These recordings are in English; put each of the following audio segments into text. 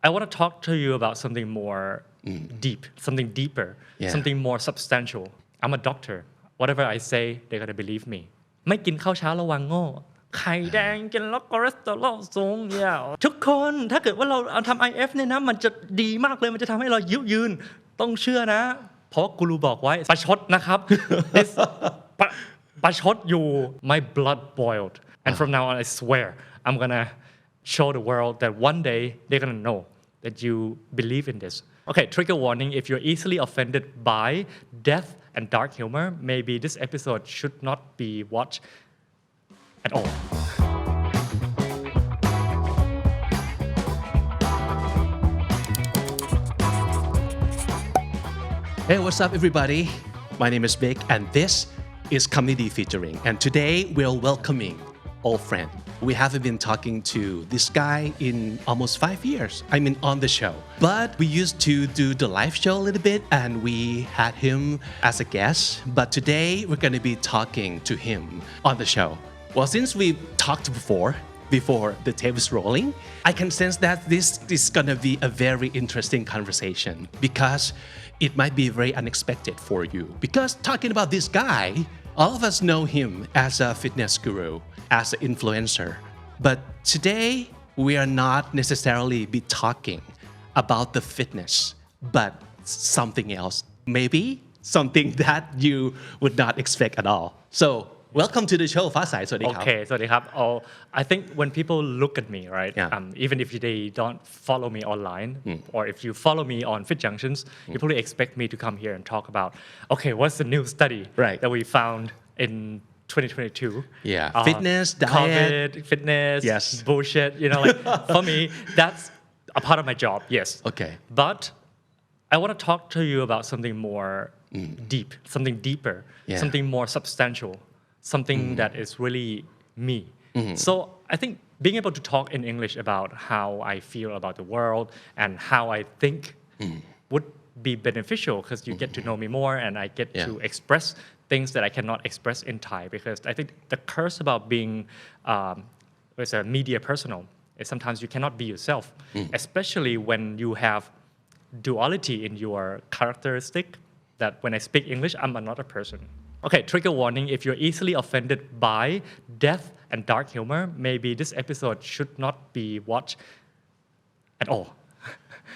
I want to talk to you about something more deep, something deeper, something more substantial. I'm a doctor. Whatever I say, they're going to believe me. ไม่กินข้าวเช้าระวังโง่ไข่แดงกินแล้วคอเลสเตอรอลสูงทุกคนถ้าเกิดว่าเราเอาทำ IF เนี่ยนะมันจะดีมากเลยมันจะทำให้เรายืนต้องเชื่อนะเพราะกูรูบอกไว้ประชดนะครับ ประชดอยู่ My blood boiled and from now on I swear I'm gonna show the world that one day they're gonna know that you believe in this. Okay, trigger warning, if you're easily offended by death and dark humor, maybe this episode should not be watched at all. Hey, what's up, everybody? My name is Vic, and this is Comedy Featuring. And today we're welcoming old friend. We haven't been talking to this guy in almost 5 years. I mean, on the show. But we used to do the live show a little bit, and we had him as a guest. But today we're going to be talking to him on the show. Well, since we've talked before the tape is rolling, I can sense that this is going to be a very interesting conversation because it might be very unexpected for you. Because talking about this guy, all of us know him as a fitness guru, as an influencer. But today, we are not necessarily be talking about the fitness, but something else. Maybe something that you would not expect at all. So, welcome to the show, ฟ้าใส สวัสดีครับ Okay, สวัสดีครับ I think when people look at me, right, even if they don't follow me online, or if you follow me on Fit Junctions, you probably expect me to come here and talk about, okay, what's the new study that we found in 2022? Yeah, fitness, diet. COVID, fitness, bullshit, like for me, that's a part of my job, yes. Okay. But I want to talk to you about something more deep, something deeper, something more substantial. Something that is really me. So I think being able to talk in English about how I feel about the world and how I think would be beneficial because you get to know me more and I get to express things that I cannot express in Thai because I think the curse about being as a media personal is sometimes you cannot be yourself, especially when you have duality in your characteristic that when I speak English, I'm another person. Okay, trigger warning, if you're easily offended by death and dark humor, maybe this episode should not be watched at all.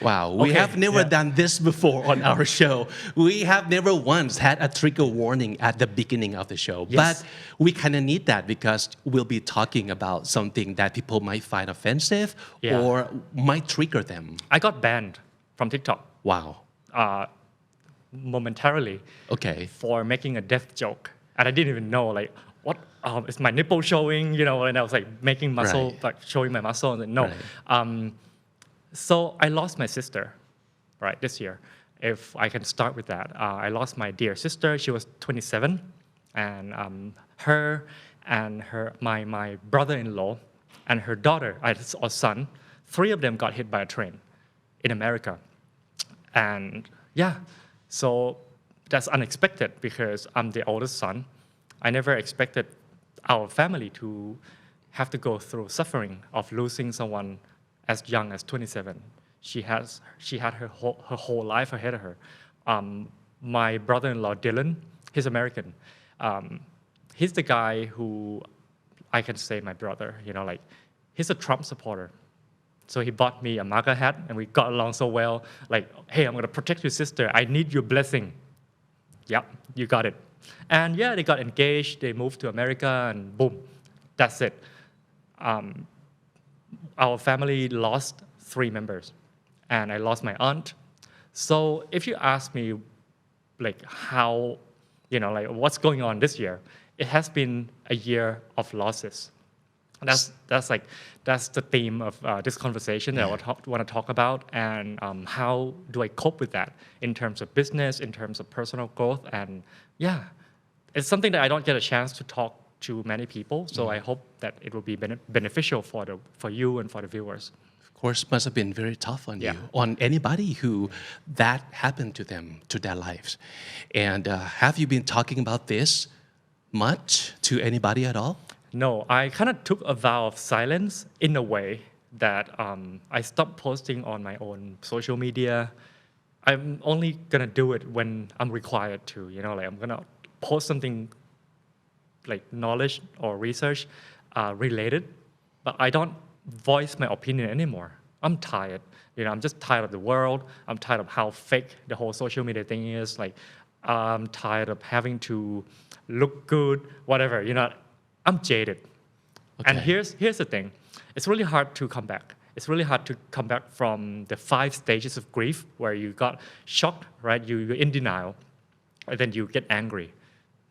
Wow, we have never done this before on our show. We have never once had a trigger warning at the beginning of the show. But we kind of need that because we'll be talking about something that people might find offensive or might trigger them. I got banned from TikTok. Wow. Momentarily for making a death joke. And I didn't even know, like, what is my nipple showing, and I was like making muscle, like showing my muscle, and no. So I lost my sister, right, this year. If I can start with that. I lost my dear sister. She was 27. And her and my brother-in-law and her daughter, or son, 3 of them got hit by a train in America. And so that's unexpected because I'm the oldest son. I never expected our family to have to go through suffering of losing someone as young as 27. She had her whole life ahead of her. My brother-in-law Dylan, he's American. He's the guy who I can say my brother. Like he's a Trump supporter. So he bought me a MAGA hat and we got along so well. Like, hey, I'm going to protect your sister. I need your blessing. Yep, you got it. And they got engaged. They moved to America and boom, that's it. Our family lost 3 members and I lost my aunt. So if you ask me like how, like what's going on this year, it has been a year of losses. That's the theme of this conversation that I want to talk about and how do I cope with that in terms of business, in terms of personal growth, and it's something that I don't get a chance to talk to many people. So I hope that it will be beneficial for you and for the viewers. Of course, must have been very tough on you, on anybody who that happened to them, to their lives. And have you been talking about this much to anybody at all? No, I kind of took a vow of silence in a way that I stopped posting on my own social media. I'm only gonna do it when I'm required to, like I'm gonna post something like knowledge or research related, but I don't voice my opinion anymore. I'm tired. I'm just tired of the world. I'm tired of how fake the whole social media thing is. Like, I'm tired of having to look good, whatever. I'm jaded. Okay. And here's the thing. It's really hard to come back. It's really hard to come back from the 5 stages of grief where you got shocked, right? You're in denial, and then you get angry.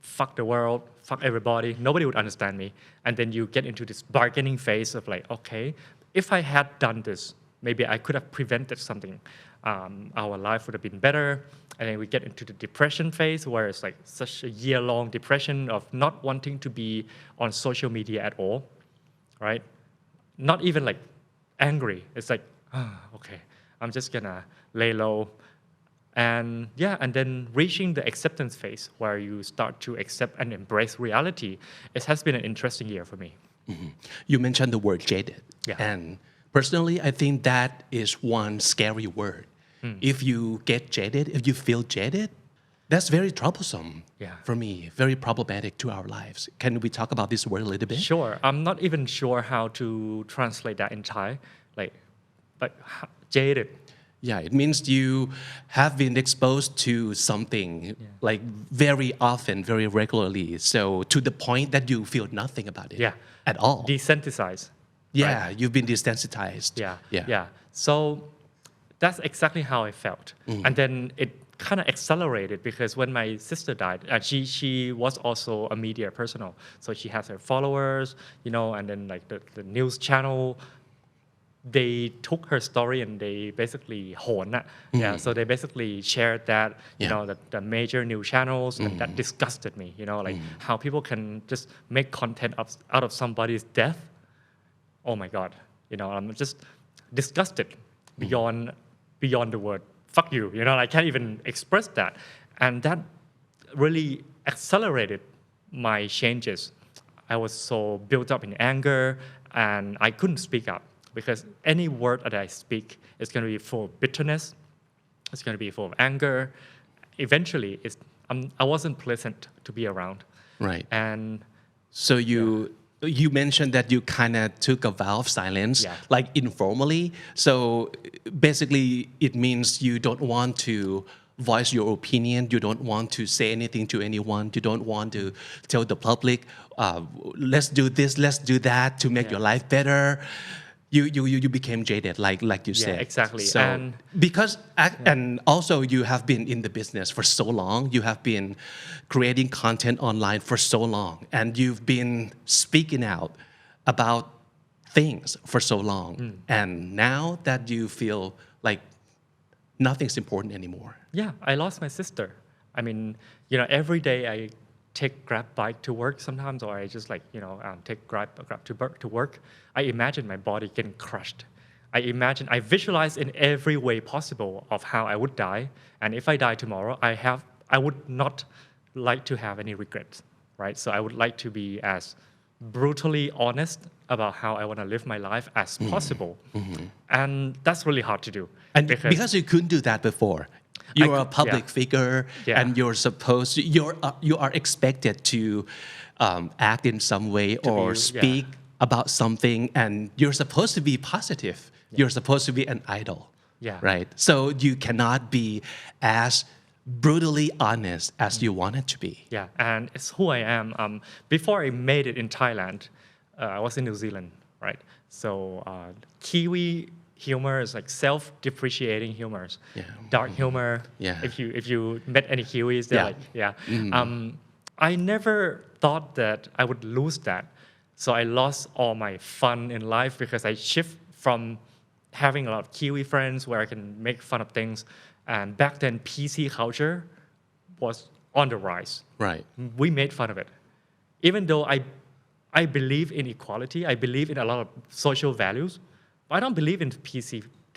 Fuck the world, fuck everybody, nobody would understand me. And then you get into this bargaining phase of like, okay, if I had done this, maybe I could have prevented something. Our life would have been better. And then we get into the depression phase where it's like such a year-long depression of not wanting to be on social media at all, right? Not even like angry. It's like, okay, I'm just gonna lay low. And then reaching the acceptance phase where you start to accept and embrace reality. It has been an interesting year for me. Mm-hmm. You mentioned the word jaded. Yeah. And personally, I think that is one scary word. If you get jaded, if you feel jaded, that's very troublesome for me, very problematic to our lives. Can we talk about this word a little bit? Sure. I'm not even sure how to translate that in Thai. Like jaded. Yeah, it means you have been exposed to something like very often, very regularly. So to the point that you feel nothing about it at all. Desensitized. Yeah, right? You've been desensitized. Yeah. So that's exactly how I felt. And then it kind of accelerated because when my sister died, she was also a media personal. So she has her followers, and then like the news channel, they took her story and they basically so they basically shared that the major news channels, and that disgusted me, like how people can just make content out of somebody's death. Oh my God, I'm just disgusted beyond the word fuck you, I can't even express that. And that really accelerated my changes. I was so built up in anger and I couldn't speak up. Because any word that I speak is going to be full of bitterness, it's going to be full of anger. Eventually, I wasn't pleasant to be around. Right. And so you mentioned that you kind of took a vow of silence, like informally. So basically, it means you don't want to voice your opinion. You don't want to say anything to anyone. You don't want to tell the public, let's do this, let's do that to make your life better. You became jaded, like you said. Yeah, exactly. So, and also you have been in the business for so long. You have been creating content online for so long, and you've been speaking out about things for so long. And now that you feel like nothing's important anymore. Yeah, I lost my sister. I mean, every day I take Grab bike to work sometimes, or I just take Grab to work. I imagine my body getting crushed. I visualize in every way possible of how I would die. And if I die tomorrow, I would not like to have any regrets, right? So I would like to be as brutally honest about how I want to live my life as possible. And that's really hard to do. And because you couldn't do that before. You're a public figure, and you are expected to act in some way or speak about something, and you're supposed to be positive. You're supposed to be an idol, right? So you cannot be as brutally honest as you wanted to be. Yeah, and it's who I am. Before I made it in Thailand, I was in New Zealand, right? So Kiwi humor is like self-depreciating humors, dark humor. If you met any Kiwis, they're I never thought that I would lose that. So I lost all my fun in life because I shift from having a lot of Kiwi friends where I can make fun of things. And back then, PC culture was on the rise. Right. We made fun of it. Even though I believe in equality, I believe in a lot of social values, I don't believe in the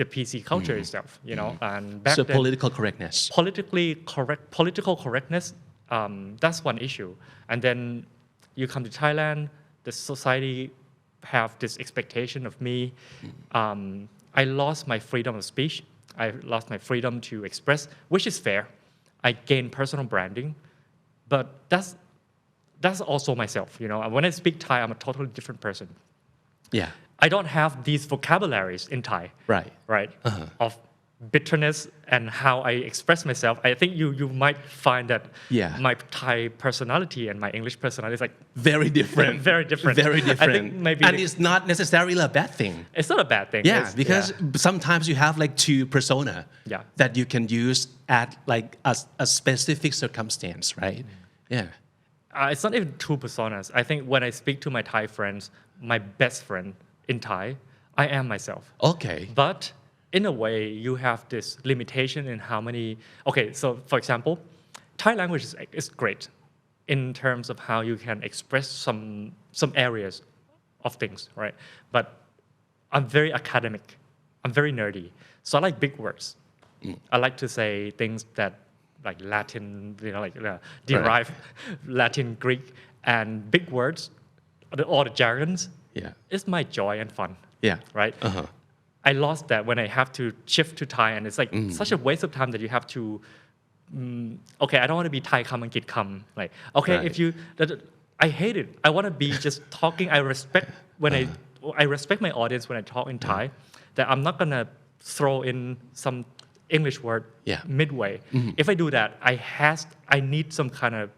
PC culture itself, And back then, political correctness. Political correctness. That's one issue. And then you come to Thailand, the society have this expectation of me. I lost my freedom of speech. I lost my freedom to express, which is fair. I gained personal branding, but that's also myself. When I speak Thai, I'm a totally different person. Yeah. I don't have these vocabularies in Thai. Right. Of bitterness and how I express myself. I think you might find that my Thai personality and my English personality is like very different. Very different. Very different. I think maybe and it's not necessarily a bad thing. It's not a bad thing. Because sometimes you have like two persona that you can use at like a specific circumstance, right? It's not even two personas. I think when I speak to my Thai friends, my best friend in Thai, I am myself. Okay. But in a way, you have this limitation in how many. Okay, so for example, Thai language is great in terms of how you can express some areas of things, right? But I'm very academic. I'm very nerdy. So I like big words. I like to say things that like Latin, derived Latin, Greek, and big words, all the jargons. It's my joy and fun. Right. I lost that when I have to shift to Thai, and it's like such a waste of time that you have to. Okay, I don't want to be Thai come and get come. Like, okay, if you, I hate it. I want to be just talking. I respect when I respect my audience when I talk in Thai. That I'm not gonna throw in some English word midway. If I do that, I need some kind of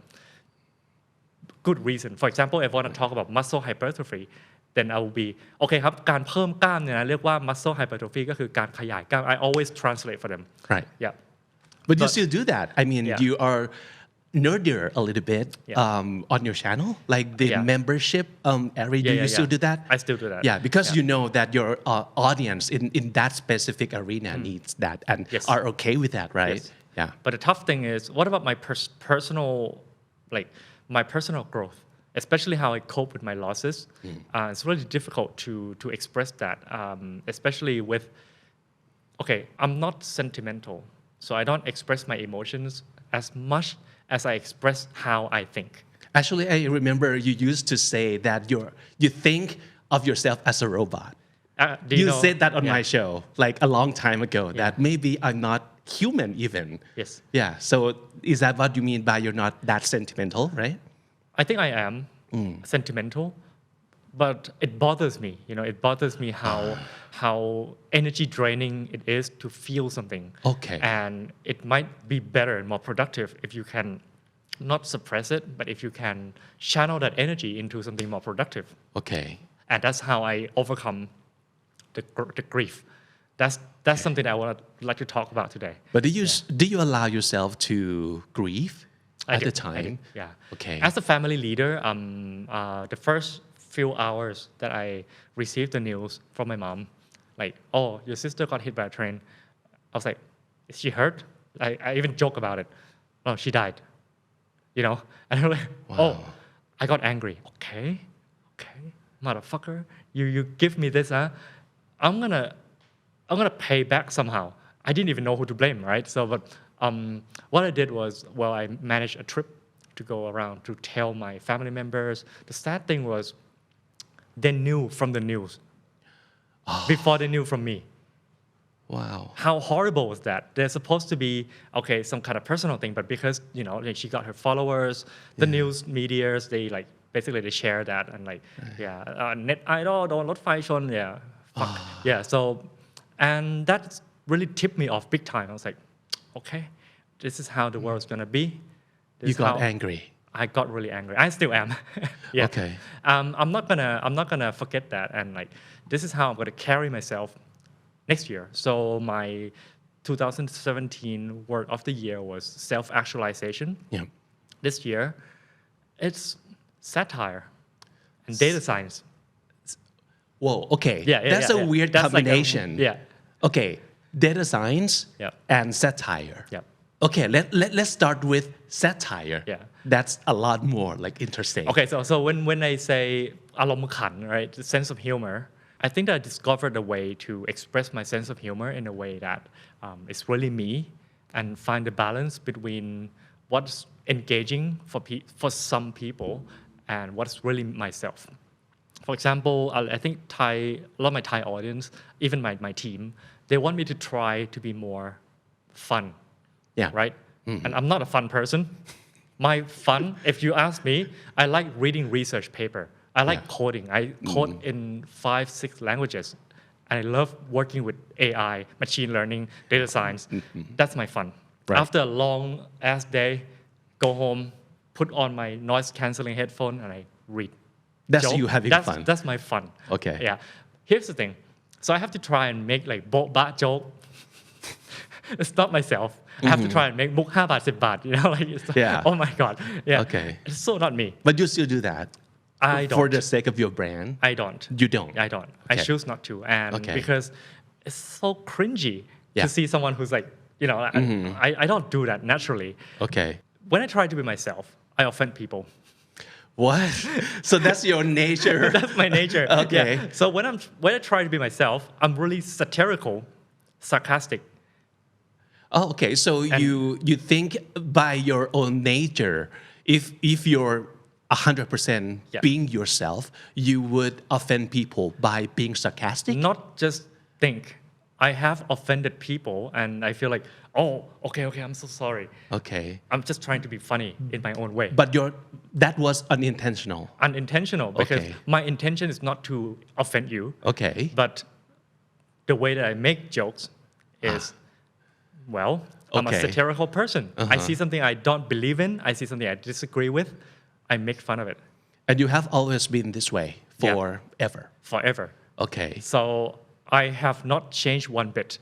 good reason. For example, if I want to talk about muscle hypertrophy, then I will be okay ครับการเพิ่มกล้ามเนี่ยนะเรียกว่า muscle hypertrophy ก็คือการขยายกล้าม I always translate for them. Right. But you still do that. I mean, you are nerdier a little bit on your channel, like the membership area. Do you still do that? I still do that. Because you know that your audience in that specific arena needs that and are okay with that, right? But the tough thing is, what about my personal, like my personal growth? Especially how I cope with my losses. It's really difficult to express that, especially with, okay, I'm not sentimental, so I don't express my emotions as much as I express how I think. Actually, I remember you used to say that you think of yourself as a robot. You said that on my show like a long time ago, that maybe I'm not human even. Yes. So is that what you mean by you're not that sentimental, right? I think I am sentimental, but it bothers me. It bothers me how energy draining it is to feel something. Okay. And it might be better and more productive if you can not suppress it, but if you can channel that energy into something more productive. Okay. And that's how I overcome the grief. That's something I would like to talk about today. But do you allow yourself to grieve? At the time? Okay. As a family leader, the first few hours that I received the news from my mom, like, oh, your sister got hit by a train. I was like, is she hurt? I even joke about it. No, she died. And I'm like, oh, I got angry. Okay, motherfucker, you give me this, huh? I'm gonna pay back somehow. I didn't even know who to blame, right? So, but what I did was, I managed a trip to go around to tell my family members. The sad thing was, they knew from the news before they knew from me. Wow. How horrible was that? There's supposed to be, okay, some kind of personal thing, but because, she got her followers, the news medias, they basically they share that and net idol โดนรถไฟชน fuck. So, and that really tipped me off big time. I was like, okay, this is how the world's gonna be. You got angry. I got really angry. I still am. Okay. I'm not gonna forget that, and this is how I'm gonna carry myself next year. So my 2017 word of the year was self-actualization. This year, it's satire and data science. Whoa. Okay. That's a weird combination. Okay. Data science and satire. Okay, let's start with satire. That's a lot more interesting. Okay, so when I say อารมณ์ขัน, right, the sense of humor, I think that I discovered a way to express my sense of humor in a way that is really me and find the balance between what's engaging for some people and what's really myself. For example, I think a lot of my Thai audience, even my team, they want me to try to be more fun. Yeah. Right? And I'm not a fun person. My fun, if you ask me, I like reading research paper. I like coding. I code in 5-6 languages. And I love working with AI, machine learning, data science. That's my fun. Right. After a long ass day, go home, put on my noise cancelling headphone, and I read. That's you having fun. That's my fun. Okay. Yeah. Here's the thing. So I have to try and make like ba joke. It's not myself. I have to try and make มุก5 บาท 10 บาท. You know, like it's, oh my god. Yeah. Okay. It's so not me. But you still do that. I don't. For the sake of your brand. I don't. You don't. I don't. I choose not to, and because it's so cringy to see someone who's like, you know, I don't do that naturally. Okay. When I try to be myself, I offend people. What? So that's your nature. That's my nature. Okay. Yeah. So when I try to be myself, I'm really satirical, sarcastic. Oh, okay. So you think by your own nature, if you're 100% being yourself, you would offend people by being sarcastic? Not just think. I have offended people and I feel like, oh, okay, I'm so sorry. Okay. I'm just trying to be funny in my own way. But that was unintentional. Unintentional because my intention is not to offend you. Okay. But the way that I make jokes is, well, I'm a satirical person. I see something I don't believe in. I see something I disagree with. I make fun of it. And you have always been this way forever? Forever. Okay. So I have not changed one bit.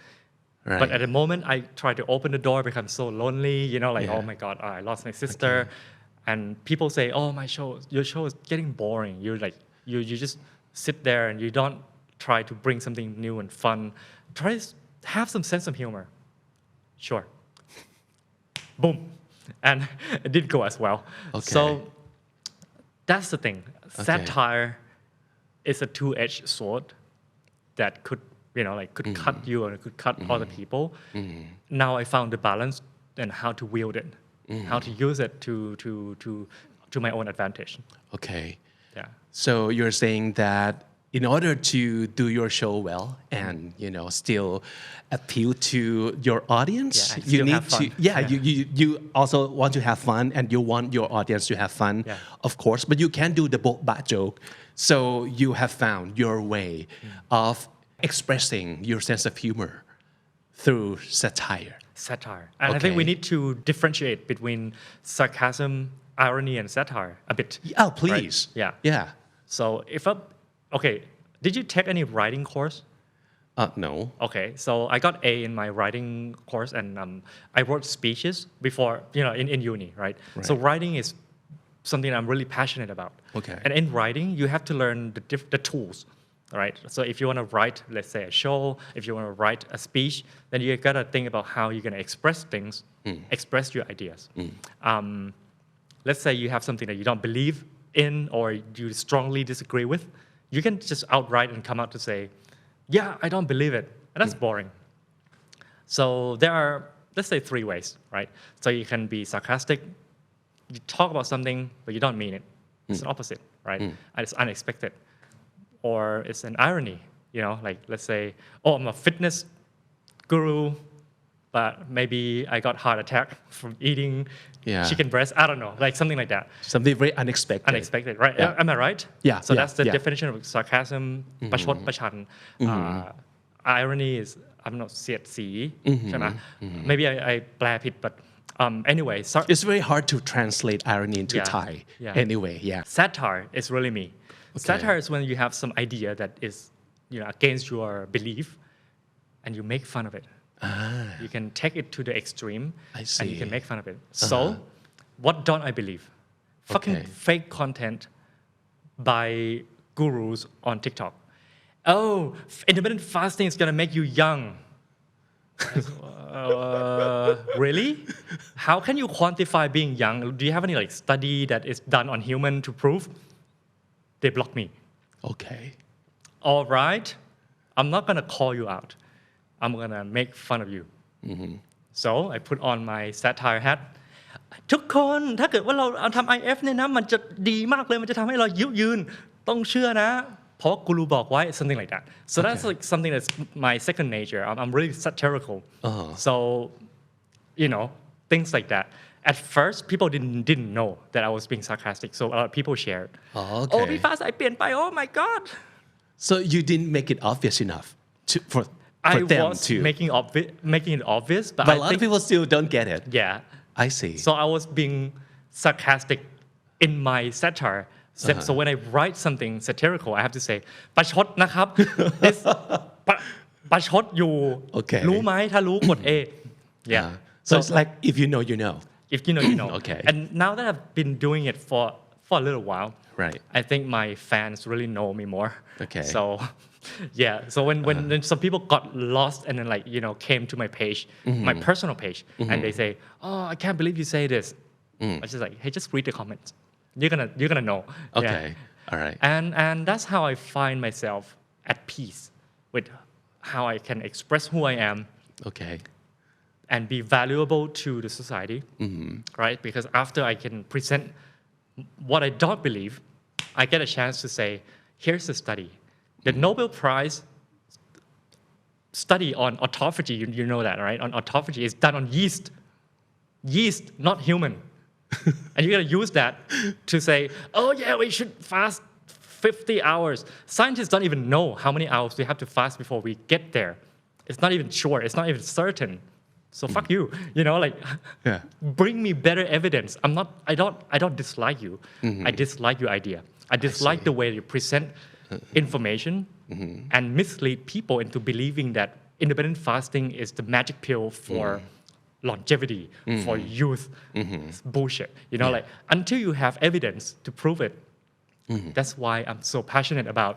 Right. But at the moment I try to open the door, become so lonely, you know, like, oh my God, I lost my sister. And people say, oh, your show is getting boring. You're like, you just sit there and you don't try to bring something new and fun. Try to have some sense of humor. Sure. Boom. And it didn't go as well. Okay. So that's the thing. Satire is a two-edged sword that could, you know, like could cut you or it could cut other people. Now I found the balance and how to wield it, how to use it to my own advantage. Okay. Yeah. So you're saying that in order to do your show well and, you know, still appeal to your audience, you need to, you also want to have fun and you want your audience to have fun, of course, but you can't do the ba joke. So you have found your way of expressing your sense of humor through satire. Satire. And I think we need to differentiate between sarcasm, irony, and satire a bit. Oh, please. Right? Yeah. So okay, did you take any writing course? No. Okay, so I got A in my writing course and I wrote speeches before, you know, in uni, right? So writing is something I'm really passionate about. Okay. And in writing, you have to learn the tools, right? So if you want to write, let's say a show, if you want to write a speech, then you got to think about how you're going to express things, express your ideas. Let's say you have something that you don't believe in or you strongly disagree with, you can just outright and come out to say, yeah, I don't believe it. And that's boring. So there are, let's say 3 ways, right? So you can be sarcastic, you talk about something, but you don't mean it. It's an opposite, right? And it's unexpected. Or it's an irony, you know, like let's say, oh, I'm a fitness guru, but maybe I got heart attack from eating chicken breast. I don't know, like something like that. Something very unexpected. Unexpected, right? Am I right? Yeah. So that's the definition of sarcasm. ประชดประชัน irony is I don't know เสียดสีใช่ไหม Maybe I แปลผิด but anyway. It's very hard to translate irony into Thai. Anyway, Satire is really me. Satire is when you have some idea that is, you know, against your belief, and you make fun of it. You can take it to the extreme, and you can make fun of it. So, what don't I believe? Fucking fake content by gurus on TikTok. Oh, intermittent fasting is gonna make you young. Really? How can you quantify being young? Do you have any like study that is done on human to prove? They block me. Okay. All right. I'm not gonna call you out. I'm gonna make fun of you. So I put on my satire hat. ทุกคนถ้าเกิดว่าเราเอาทำ IF เนี่ยนะมันจะดีมากเลยมันจะทำให้เรายืน ต้องเชื่อนะเพราะกูรูบอกไว้ something like that so that's like something that's my second nature I'm really satirical so you know things like that at first people didn't know that I was being sarcastic so a lot of people shared okay. พี่ฟ้าใสเปลี่ยนไป oh my god so you didn't make it obvious enough for I them was to making it obvious but a lot of people still don't get it yeah I see so I was being sarcastic in my satire so when I write something satirical I have to say ประชดนะครับ ประชดอยู่ okay รู้ไหมถ้ารู้กด A yeah so it's like if you know you know if you know you know okay and now that I've been doing it for a little while right I think my fans really know me more okay so yeah so when some people got lost and then like you know came to my page my personal page and they say oh I can't believe you say this I was just like hey just read the comments you're gonna know okay all right and that's how I find myself at peace with how I can express who I am okay and be valuable to the society right because after I can present what I don't believe I get a chance to say here's the study the Nobel Prize study on autophagy you know that right on autophagy is done on yeast not human and you're going to use that to say oh yeah we should fast 50 hours scientists don't even know how many hours we have to fast before we get there it's not even sure it's not even certain so fuck you you know like bring me better evidence I don't dislike you I dislike your idea I dislike the way you present information and mislead people into believing that intermittent fasting is the magic pill for longevity for youth it's bullshit you know like until you have evidence to prove it that's why I'm so passionate about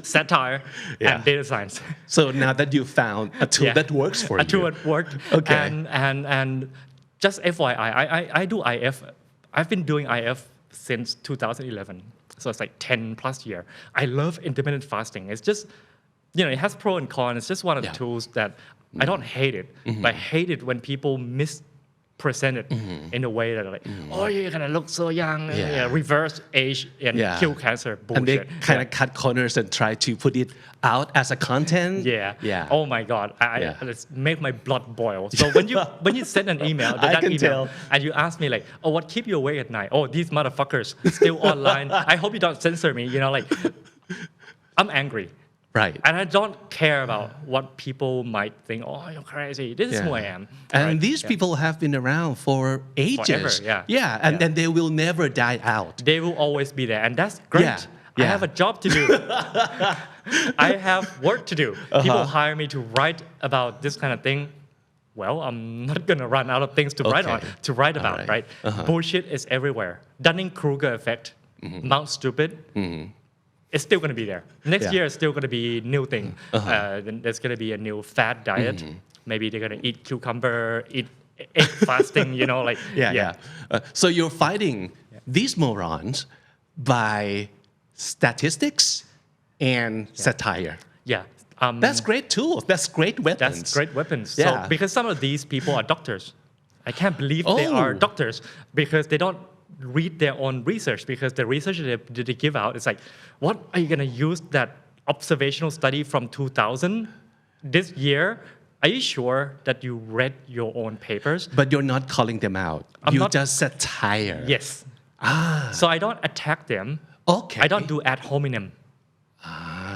satire and data science so now that you found a tool that works for you a tool that worked okay and just FYI I do IF I've been doing IF since 2011 so it's like 10 plus year I love intermittent fasting it's just you know it has pro and con it's just one of the tools that I don't hate it but I hate it when people mispresent it in a way that like oh you're gonna look so young reverse age and kill cancer bullshit and they kind of cut corners and try to put it out as a content oh my god it's make my blood boil so when you send an email and you ask me like oh what keep you awake at night oh these motherfuckers still online I hope you don't censor me you know like I'm angry right and I don't care about what people might think oh you're crazy this is who I am and right? these people have been around for ages forever, and they will never die out they will always be there and that's great I have a job to do I have work to do people hire me to write about this kind of thing well I'm not gonna run out of things to write about right bullshit is everywhere Dunning-Kruger effect Mount Stupid it's still going to be there. Next year, it's still going to be new thing. Then there's going to be a new fad diet. Maybe they're going to eat cucumber, eat egg fasting, you know, like. So you're fighting these morons by statistics and satire. Yeah. That's great tools. That's great weapons. That's great weapons. So because some of these people are doctors. I can't believe they are doctors because they don't read their own research because the research that they give out is like, what are you going to use that observational study from 2000 this year? Are you sure that you read your own papers? But you're not calling them out. You just satire. Yes. So I don't attack them. Okay. I don't do ad hominem.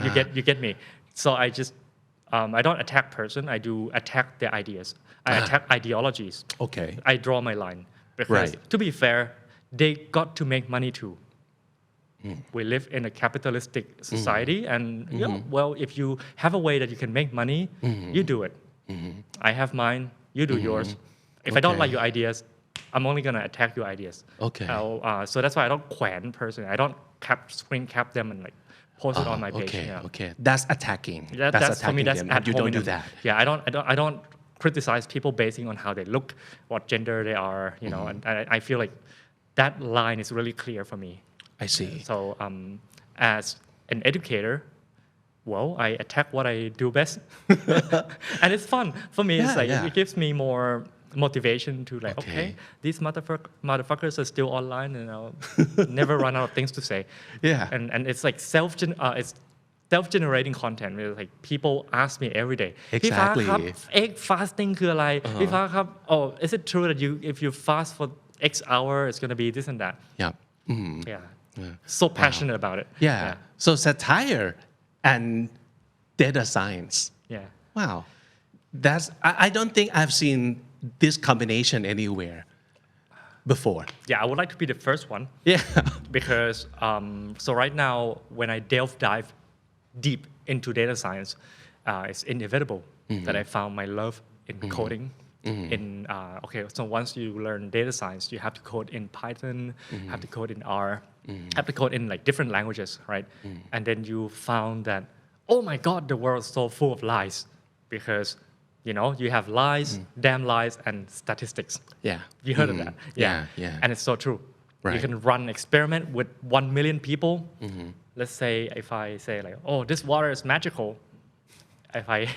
You get me? So I just I don't attack person. I do attack their ideas. I attack ideologies. Okay. I draw my line because to be fair, they got to make money too. We live in a capitalistic society and well if you have a way that you can make money you do it I have mine you do yours if I don't like your ideas I'm only gonna attack your ideas so that's why I don't quan person I don't screen cap them and like post it on my page okay that's attacking that's for me that's them, you don't do that I don't criticize people basing on how they look what gender they are you know and I feel like that line is really clear for me I see. So as an educator, well, I attack what I do best. And it's fun. For me, it's like it gives me more motivation to like, okay, these motherfuckers are still online and I'll never run out of things to say. Yeah. And it's like it's self-generating content. Where like people ask me every day. Exactly. พี่ฟ้าครับ egg fasting คืออะไร พี่ฟ้าครับ oh is it true that if you fast for X hour it's gonna be this and that. Yeah. So passionate about it. Yeah. So satire and data science. Yeah. Wow. I don't think I've seen this combination anywhere before. Yeah, I would like to be the first one. Yeah. Because so right now when I dive deep into data science, it's inevitable that I found my love in coding. So once you learn data science, you have to code in Python, have to code in R, have to code in like different languages, right? And then you found that, oh my God, the world is so full of lies because you have lies, damn lies, and statistics. Yeah. You heard of that? Yeah. And it's so true. Right. You can run an experiment with 1 million people. Let's say if I say like, oh, this water is magical. If I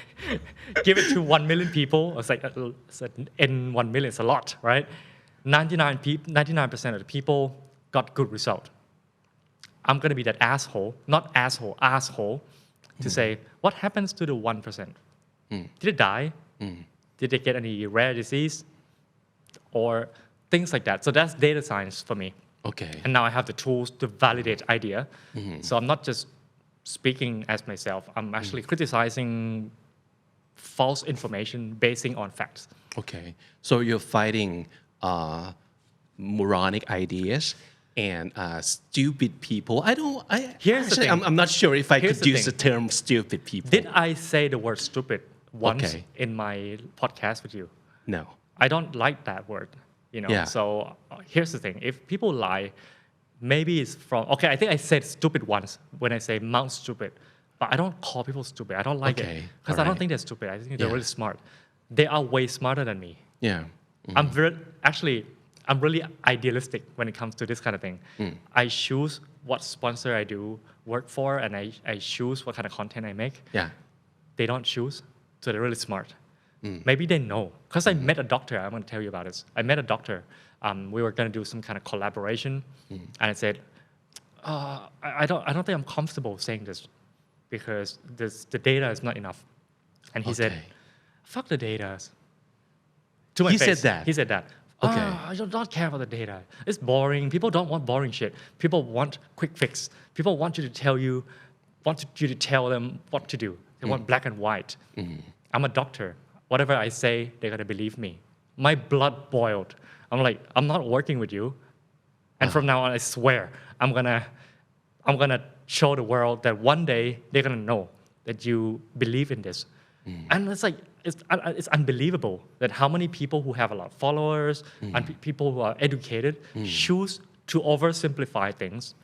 give it to 1 million people, it's like in 1 million, it's a lot, right? 99% of the people got good result. I'm going to be that asshole to say, what happens to the 1%? Did it die? Did they get any rare disease? Or things like that. So that's data science for me. Okay. And now I have the tools to validate idea. So I'm not just speaking as myself. I'm actually criticizing false information basing on facts. Okay. So you're fighting moronic ideas and stupid people. I'm not sure if I could use the term stupid people. Did I say the word stupid once in my podcast with you? No. I don't like that word. Yeah. So here's the thing. If people lie, maybe it's from, I think I said stupid once when I say Mount stupid, but I don't call people stupid. I don't like it because I don't think they're stupid. I think they're really smart. They are way smarter than me. Yeah. I'm really idealistic when it comes to this kind of thing. I choose what sponsor I do work for and I choose what kind of content I make. Yeah. They don't choose, so they're really smart. Maybe they know. Because I met a doctor, I'm going to tell you about this. I met a doctor. We were going to do some kind of collaboration. And I said, I don't think I'm comfortable saying this because the data is not enough. And he said, fuck the data. To my face. He said that. I do not care about the data. It's boring. People don't want boring shit. People want quick fix. People want you to tell them what to do. They want black and white. I'm a doctor. Whatever I say, they're gonna believe me. My blood boiled. I'm like, I'm not working with you. And from now on, I swear, I'm gonna show the world that one day they're gonna know that you believe in this. And it's like, it's unbelievable that how many people who have a lot of followers and people who are educated choose to oversimplify things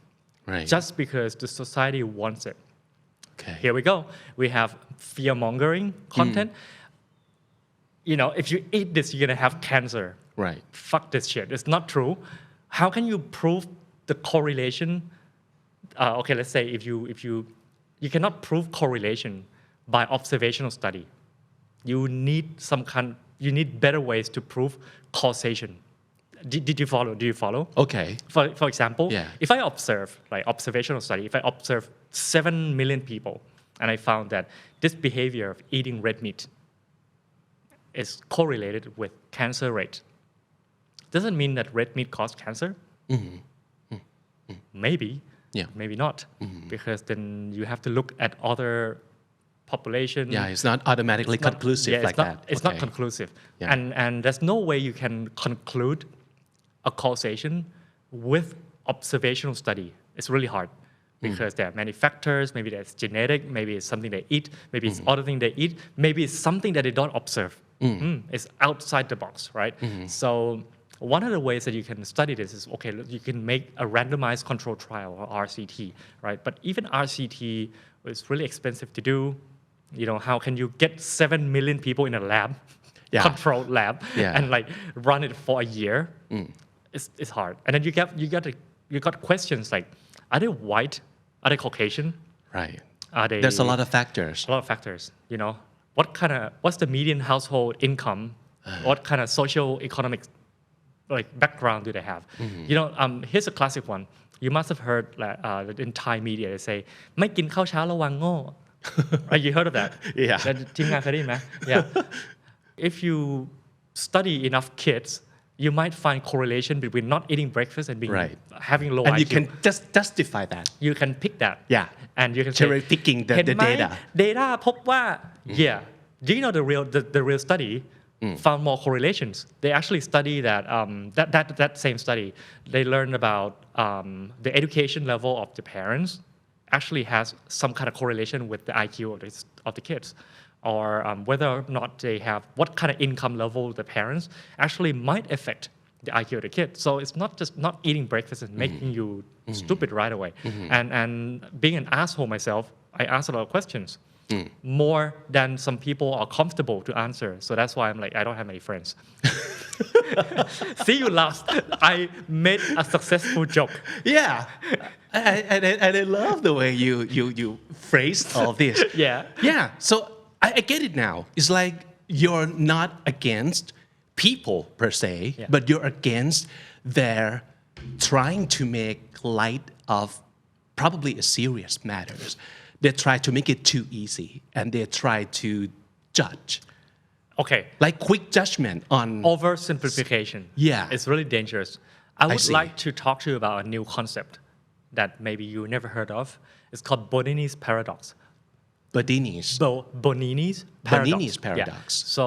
just because the society wants it. Okay. Here we go. We have fear-mongering content. If you eat this, you're gonna have cancer. Right. Fuck this shit. It's not true. How can you prove the correlation? Let's say if you cannot prove correlation by observational study. You need better ways to prove causation. Did you follow? Do you follow? Okay. For example, Yeah. if I observe, like observational study, if I observe 7 million people and I found that this behavior of eating red meat is correlated with cancer rate, doesn't mean that red meat causes cancer. Maybe, maybe not, because then you have to look at other population. Yeah, it's not automatically conclusive like that. It's not conclusive. Yeah. And there's no way you can conclude a causation with observational study. It's really hard because there are many factors. Maybe there's genetic, maybe it's something they eat, maybe it's other thing they eat, maybe it's something that they don't observe. It's outside the box, right? So one of the ways that you can study this is, you can make a randomized control trial or RCT, right? But even RCT is really expensive to do. How can you get 7 million people in a lab, controlled lab, and like run it for a year? It's hard. And then you got questions like, are they white? Are they Caucasian? Right. Are they? There's a lot of factors. What's the median household income What kind of social economic like background do they have? Here's a classic one. You must have heard in Thai media they say ไม่กินข้าวเช้าระวังโง่ You heard of that? Yeah. ทีมงานเคยได้ยินไหม Yeah. If you study enough kids, you might find correlation between not eating breakfast and having low and IQ. you can just justify that. You can pick that. Yeah. And you can cherry picking the เห็นไหม data. Data พบว่า Yeah. Do you know the real study found more correlations? They actually study that same study. They learned about the education level of the parents actually has some kind of correlation with the IQ of the kids. Or whether or not they have what kind of income level the parents actually might affect the IQ of the kid. So it's not just not eating breakfast and making you stupid right away. And being an asshole myself, I ask a lot of questions. More than some people are comfortable to answer. So that's why I'm like, I don't have many friends. See, you laughed. I made a successful joke. Yeah. And I love the way you phrased all this. Yeah. So I get it now. It's like you're not against people per se, but you're against their trying to make light of probably a serious matters. They try to make it too easy and they try to judge. Okay. Like quick judgment on oversimplification. Yeah. It's really dangerous. I would like to talk to you about a new concept that maybe you never heard of. It's called Bonini's paradox. Bonini's paradox. Yeah. So